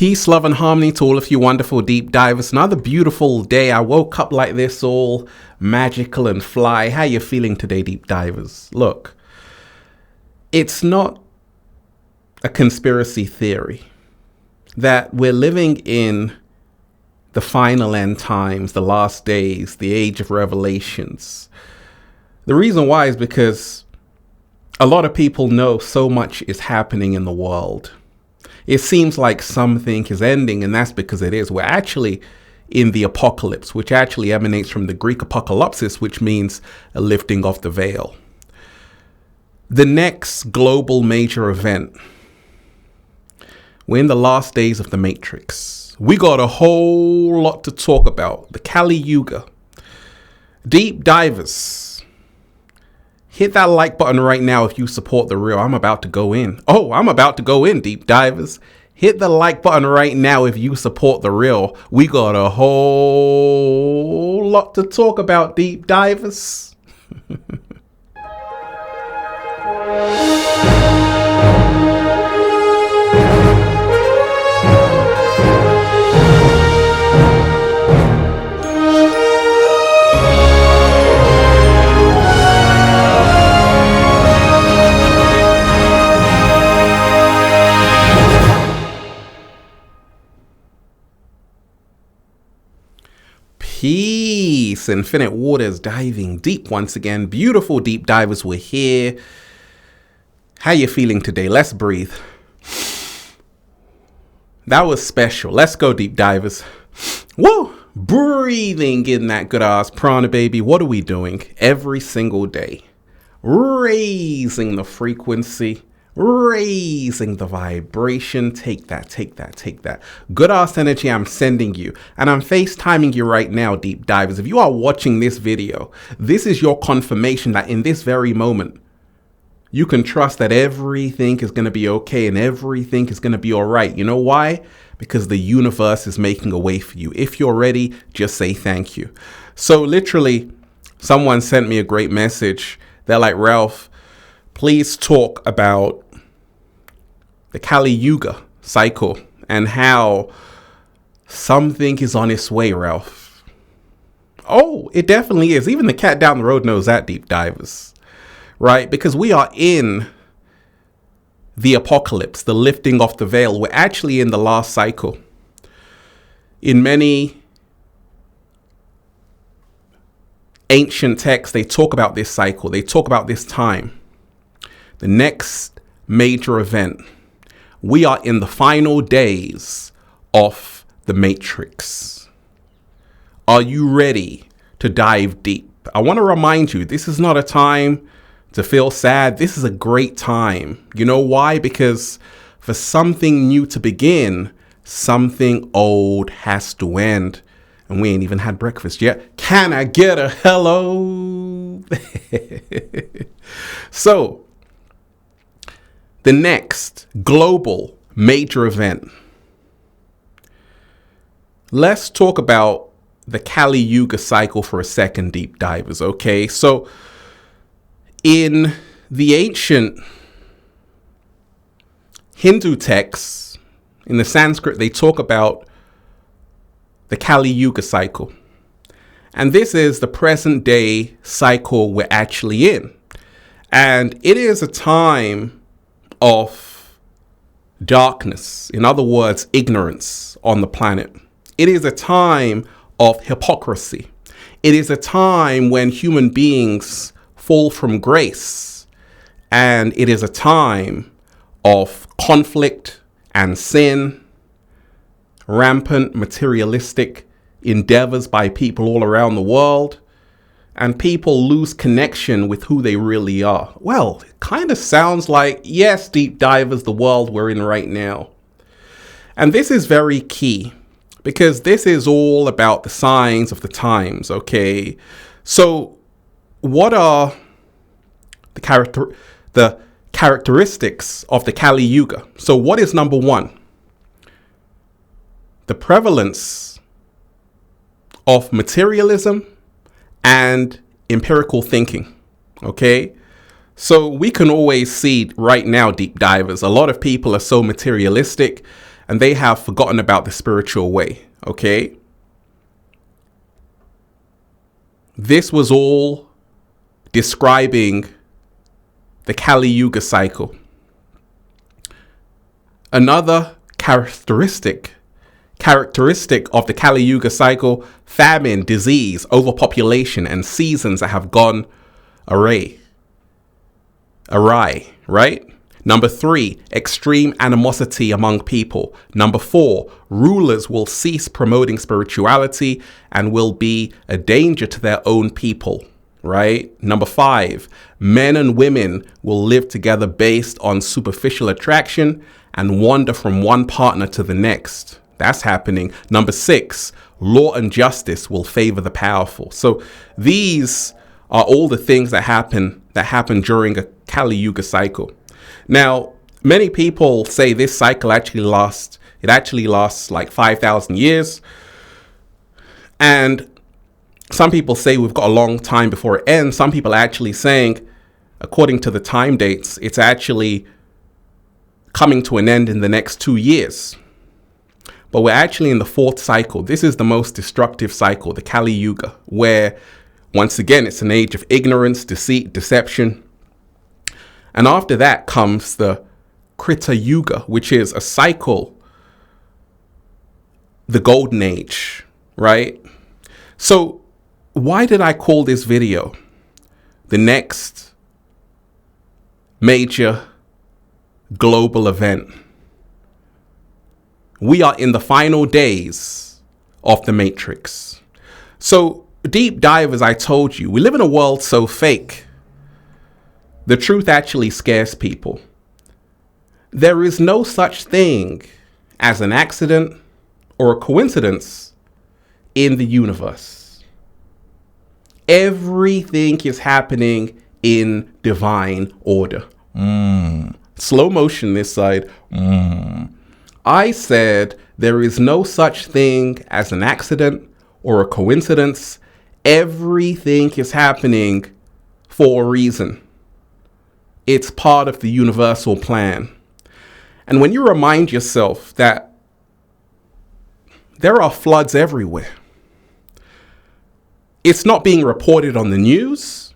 Peace, love, and harmony to all of you wonderful deep divers. Another beautiful day. I woke up like this, all magical and fly. How you feeling today, deep divers? Look, it's not a conspiracy theory that we're living in the final end times, the last days, the age of revelations. The reason why is because a lot of people know so much is happening in the world. It seems like something is ending, and that's because it is. We're actually in the apocalypse, which actually emanates from the Greek apocalypsis, which means a lifting of the veil. The next global major event. We're in the last days of the Matrix. We got a whole lot to talk about. The Kali Yuga. Deep divers, hit that like button right now if you support the real. I'm about to go in. I'm about to go in, deep divers. Hit the like button right now if you support the real. We got a whole lot to talk about, deep divers. Peace, infinite waters, diving deep once again. Beautiful deep divers, we're here. How you feeling today? Let's breathe. That was special. Let's go, deep divers. Woo! Breathing in that good ass prana, baby. What are we doing every single day? Raising the frequency, raising the vibration. Take that, take that, take that. Good ass energy I'm sending you. And I'm FaceTiming you right now, deep divers. If you are watching this video, this is your confirmation that in this very moment, you can trust that everything is going to be okay and everything is going to be all right. You know why? Because the universe is making a way for you. If you're ready, just say thank you. So literally, someone sent me a great message. They're like, Ralph, please talk about the Kali Yuga cycle and how something is on its way, Ralph. Oh, it definitely is. Even the cat down the road knows that, deep divers, right? Because we are in the apocalypse, the lifting of the veil. We're actually in the last cycle. In many ancient texts, they talk about this cycle. They talk about this time. The next major event. We are in the final days of the Matrix. Are you ready to dive deep? I want to remind you, this is not a time to feel sad. This is a great time. You know why? Because for something new to begin, something old has to end. And we ain't even had breakfast yet. Can I get a hello? So, the next global major event. Let's talk about the Kali Yuga cycle for a second, deep divers, okay? So in the ancient Hindu texts, in the Sanskrit, they talk about the Kali Yuga cycle. And this is the present day cycle we're actually in. And it is a time of darkness, in other words, ignorance on the planet. It is a time of hypocrisy. It is a time when human beings fall from grace. And it is a time of conflict and sin, rampant materialistic endeavors by people all around the world. And people lose connection with who they really are. Well, it kind of sounds like, yes, deep divers, the world we're in right now. And this is very key because this is all about the signs of the times, okay? So what are the characteristics of the Kali Yuga? So what is number one? The prevalence of materialism and empirical thinking, okay? So we can always see right now, deep divers, a lot of people are so materialistic and they have forgotten about the spiritual way. Okay. This was all describing the Kali Yuga cycle. Another characteristic of the Kali Yuga cycle: famine, disease, overpopulation, and seasons that have gone awry, right? Number 3, extreme animosity among people. Number 4, rulers will cease promoting spirituality and will be a danger to their own people, right? Number 5, men and women will live together based on superficial attraction and wander from one partner to the next. That's happening. Number 6, law and justice will favor the powerful. So these are all the things that happen during a Kali Yuga cycle. Now, many people say this cycle actually lasts like 5,000 years. And some people say we've got a long time before it ends. Some people are actually saying, according to the time dates, it's actually coming to an end in the next 2 years. But we're actually in the 4th cycle. This is the most destructive cycle, the Kali Yuga, where once again, it's an age of ignorance, deceit, deception. And after that comes the Krita Yuga, which is a cycle, the golden age, right? So why did I call this video the next major global event? We are in the final days of the Matrix. So deep dive, as I told you, we live in a world so fake. The truth actually scares people. There is no such thing as an accident or a coincidence in the universe. Everything is happening in divine order. Slow motion this side. I said there is no such thing as an accident or a coincidence. Everything is happening for a reason. It's part of the universal plan. And when you remind yourself that there are floods everywhere, it's not being reported on the news.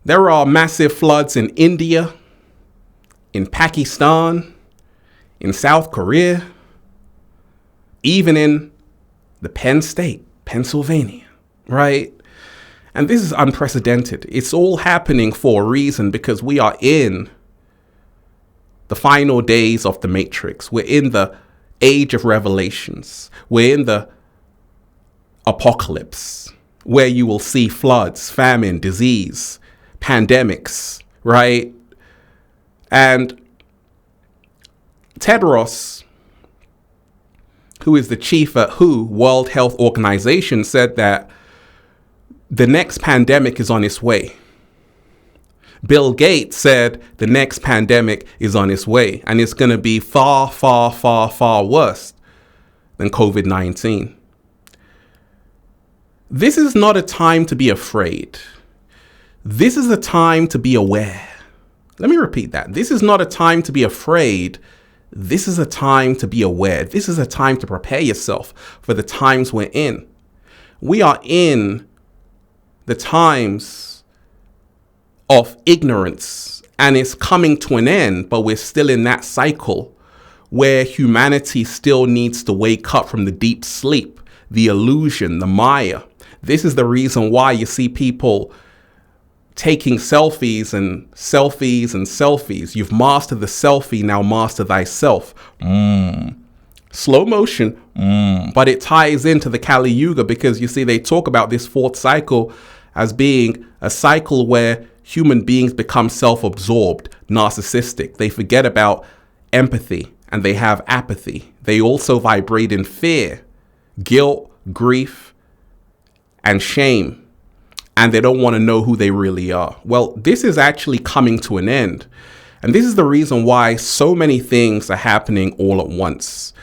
There are massive floods in India, in Pakistan, in South Korea, even in the Penn State, Pennsylvania, right? And this is unprecedented. It's all happening for a reason, because we are in the final days of the Matrix. We're in the age of revelations. We're in the apocalypse, where you will see floods, famine, disease, pandemics, right? And Tedros, who is the chief at WHO, World Health Organization, said that the next pandemic is on its way. Bill Gates said the next pandemic is on its way, and it's going to be far, far, far, far worse than COVID-19. This is not a time to be afraid. This is a time to be aware. Let me repeat that. This is not a time to be afraid. This is a time to be aware. This is a time to prepare yourself for the times we're in. We are in the times of ignorance, and it's coming to an end, but we're still in that cycle where humanity still needs to wake up from the deep sleep, the illusion, the Maya. This is the reason why you see people taking selfies and selfies and selfies. You've mastered the selfie, now master thyself. Slow motion, but it ties into the Kali Yuga, because you see, they talk about this 4th cycle as being a cycle where human beings become self-absorbed, narcissistic. They forget about empathy and they have apathy. They also vibrate in fear, guilt, grief, and shame. And they don't want to know who they really are. Well, this is actually coming to an end. And this is the reason why so many things are happening all at once.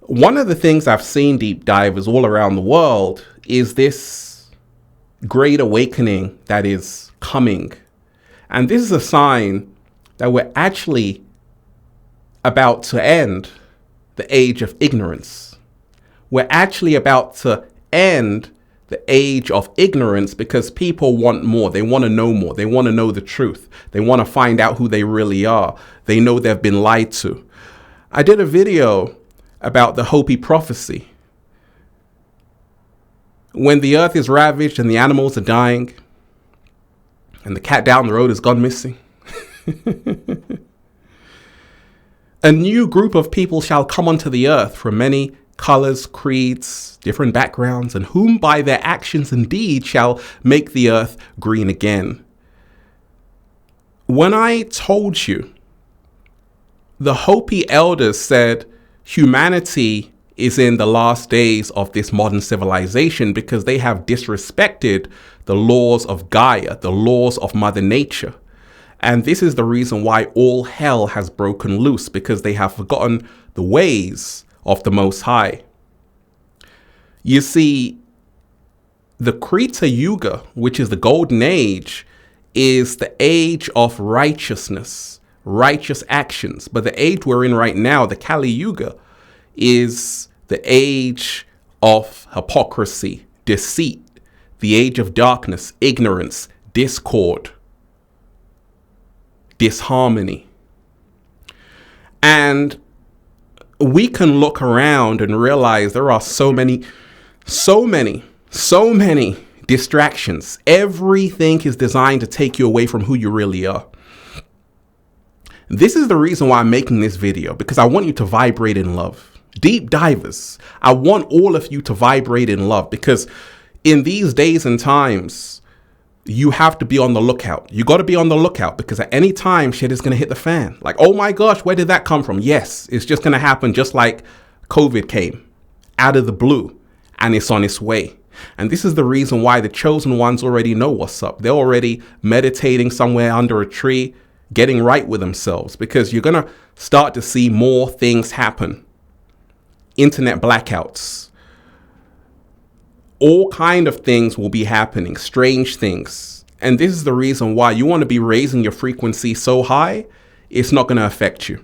One of the things I've seen deep divers all around the world is this great awakening that is coming. And this is a sign that we're actually about to end the age of ignorance. We're actually about to end the age of ignorance because people want more. They want to know more. They want to know the truth. They want to find out who they really are. They know they've been lied to. I did a video about the Hopi prophecy. When the earth is ravaged and the animals are dying and the cat down the road has gone missing, a new group of people shall come onto the earth from many colors, creeds, different backgrounds, and whom by their actions and deeds shall make the earth green again. When I told you, the Hopi elders said humanity is in the last days of this modern civilization because they have disrespected the laws of Gaia, the laws of Mother Nature. And this is the reason why all hell has broken loose, because they have forgotten the ways of the Most High. You see, the Krita Yuga, which is the golden age, is the age of righteousness, righteous actions. But the age we're in right now, the Kali Yuga, is the age of hypocrisy, deceit, the age of darkness, ignorance, discord, disharmony. And we can look around and realize there are so many distractions. Everything is designed to take you away from who you really are. This is the reason why I'm making this video, because I want you to vibrate in love. Deep divers, I want all of you to vibrate in love, because in these days and times, you have to be on the lookout. You got to be on the lookout, because at any time shit is going to hit the fan. Like, oh my gosh, where did that come from? Yes, it's just going to happen, just like COVID came out of the blue and it's on its way. And this is the reason why the chosen ones already know what's up. They're already meditating somewhere under a tree, getting right with themselves, because you're going to start to see more things happen. Internet blackouts. All kind of things will be happening, strange things. And this is the reason why you want to be raising your frequency so high, it's not going to affect you.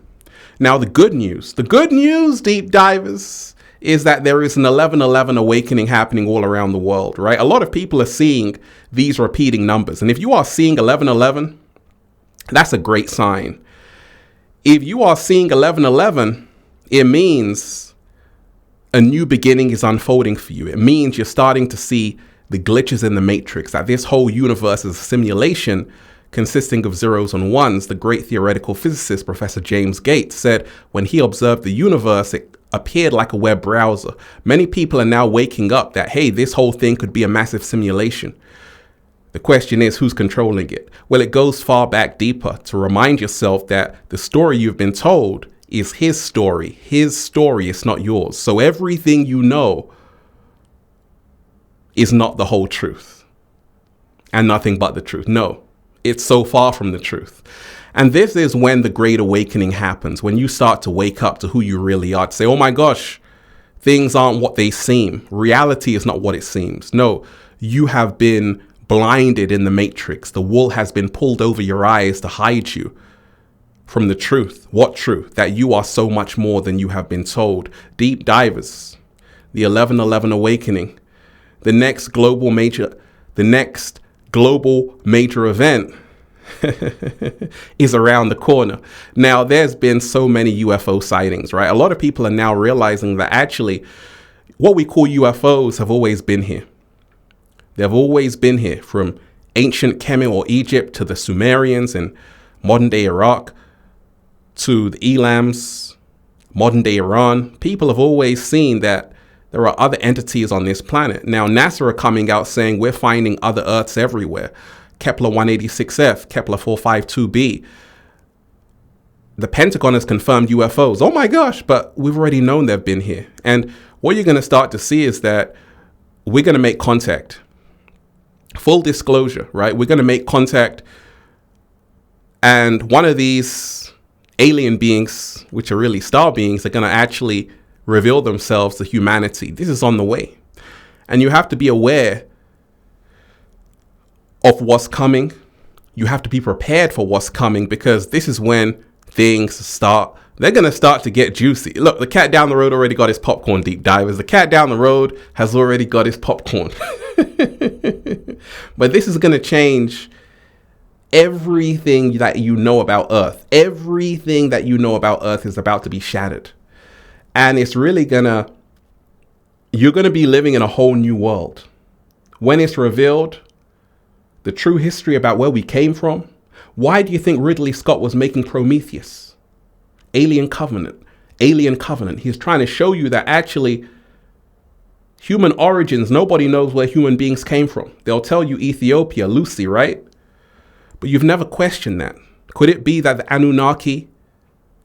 Now, the good news, deep divers, is that there is an 11:11 awakening happening all around the world, right? A lot of people are seeing these repeating numbers. And if you are seeing 11:11, that's a great sign. If you are seeing 11:11, it means a new beginning is unfolding for you. It means you're starting to see the glitches in the matrix, that this whole universe is a simulation consisting of zeros and ones. The great theoretical physicist, Professor James Gates, said when he observed the universe, it appeared like a web browser. Many people are now waking up that, hey, this whole thing could be a massive simulation. The question is, who's controlling it? Well, it goes far back deeper to remind yourself that the story you've been told is his story. His story is not yours. So everything you know is not the whole truth and nothing but the truth. No, it's so far from the truth. And this is when the great awakening happens, when you start to wake up to who you really are, to say, oh my gosh, things aren't what they seem. Reality is not what it seems. No, you have been blinded in the matrix. The wool has been pulled over your eyes to hide you from the truth. What truth? That you are so much more than you have been told. Deep divers, the 11:11 awakening, the next global major event is around the corner. Now, there's been so many UFO sightings, right? A lot of people are now realizing that actually what we call UFOs have always been here. They've always been here, from ancient Kemet or Egypt to the Sumerians and modern day Iraq, to the Elams, modern day Iran. People have always seen that there are other entities on this planet. Now, NASA are coming out saying we're finding other Earths everywhere. Kepler 186f, Kepler 452b. The Pentagon has confirmed UFOs. Oh my gosh, but we've already known they've been here. And what you're going to start to see is that we're going to make contact. Full disclosure, right? We're going to make contact. And one of these alien beings, which are really star beings, are going to actually reveal themselves to humanity. This is on the way. And you have to be aware of what's coming. You have to be prepared for what's coming, because this is when things start they're going to start to get juicy. Look, the cat down the road already got his popcorn, deep divers. The cat down the road has already got his popcorn. But this is going to change everything that you know about Earth. Everything that you know about Earth is about to be shattered. And it's really you're going to be living in a whole new world. When it's revealed, the true history about where we came from. Why do you think Ridley Scott was making Prometheus? Alien Covenant. He's trying to show you that actually human origins, nobody knows where human beings came from. They'll tell you Ethiopia, Lucy, right? But you've never questioned that. Could it be that the Anunnaki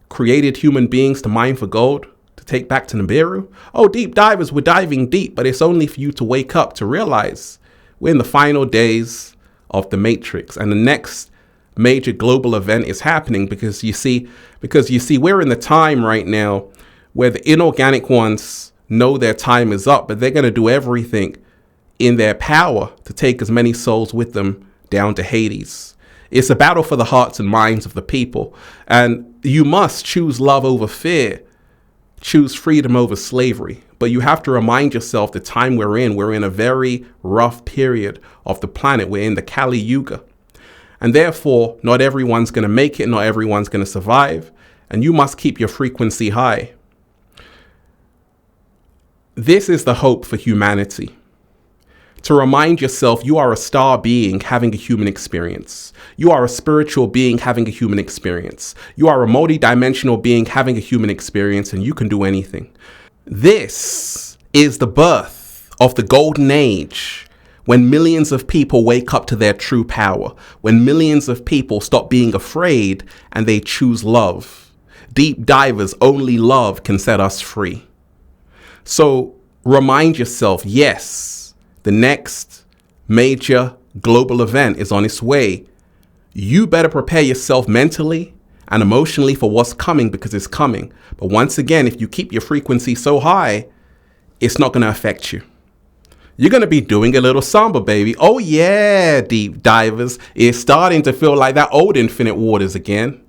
created human beings to mine for gold, to take back to Nibiru? Oh, deep divers, we're diving deep, but it's only for you to wake up to realize we're in the final days of the Matrix, and the next major global event is happening because you see we're in the time right now where the inorganic ones know their time is up, but they're going to do everything in their power to take as many souls with them down to Hades. It's a battle for the hearts and minds of the people, and you must choose love over fear, choose freedom over slavery. But you have to remind yourself the time we're in a very rough period of the planet. We're in the Kali Yuga. And therefore, not everyone's going to make it. Not everyone's going to survive. And you must keep your frequency high. This is the hope for humanity. To remind yourself you are a star being having a human experience. You are a spiritual being having a human experience. You are a multi-dimensional being having a human experience, and you can do anything. This is the birth of the golden age, when millions of people wake up to their true power, when millions of people stop being afraid and they choose love. Deep divers, only love can set us free. So remind yourself, yes, the next major global event is on its way. You better prepare yourself mentally and emotionally for what's coming, because it's coming. But once again, if you keep your frequency so high, it's not going to affect you. You're going to be doing a little samba, baby. Oh yeah, deep divers. It's starting to feel like that old Infinite Waters again.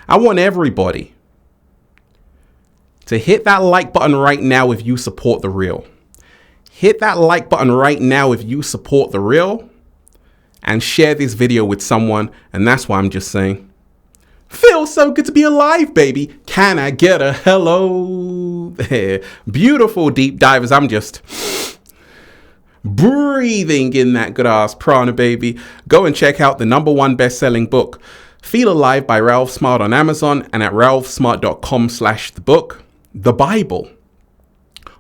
I want everybody to hit that like button right now if you support the real. Hit that like button right now if you support the real, and share this video with someone. And that's why I'm just saying, feels so good to be alive, baby. Can I get a hello there? Beautiful deep divers. I'm just breathing in that good ass prana, baby. Go and check out the #1 best-selling book, Feel Alive by Ralph Smart, on Amazon and at ralphsmart.com/the book. The Bible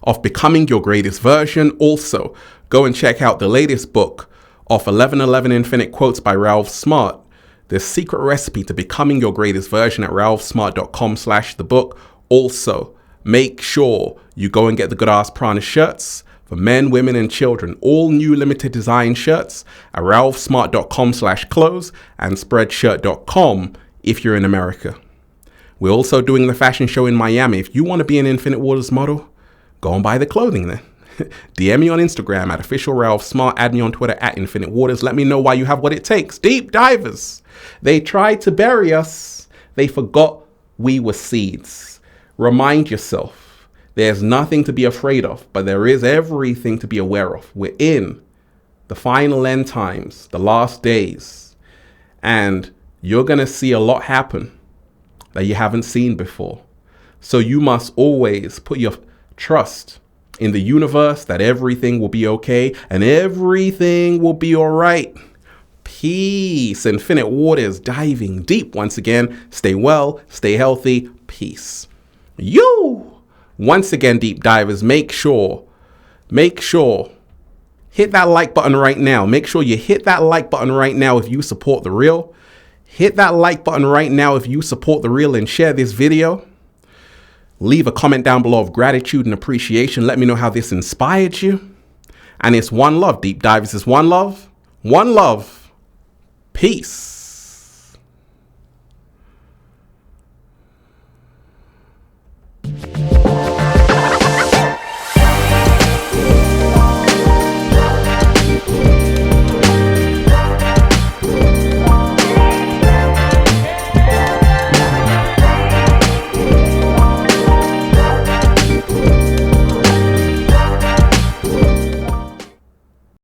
of Becoming Your Greatest Version. Also, go and check out the latest book of 1111 Infinite Quotes by Ralph Smart, The Secret Recipe to Becoming Your Greatest Version, at ralphsmart.com/the book. Also, make sure you go and get the Good Ass Prana shirts for men, women, and children. All new limited design shirts at ralphsmart.com/clothes and spreadshirt.com if you're in America. We're also doing the fashion show in Miami. If you want to be an Infinite Waters model, go and buy the clothing then. DM me on Instagram at official Ralph Smart. Add me on Twitter at Infinite Waters. Let me know why you have what it takes. Deep divers. They tried to bury us. They forgot we were seeds. Remind yourself, there's nothing to be afraid of, but there is everything to be aware of. We're in the final end times, the last days, and you're going to see a lot happen that you haven't seen before. So you must always put your trust in the universe that everything will be okay and everything will be all right. Peace. Infinite Waters, diving deep once again. Stay well, stay healthy. Peace. Once again, deep divers, make sure, hit that like button right now. Make sure you hit that like button right now if you support the real. Hit that like button right now if you support the real, and share this video. Leave a comment down below of gratitude and appreciation. Let me know how this inspired you. And it's one love, deep divers. It's one love. One love. Peace.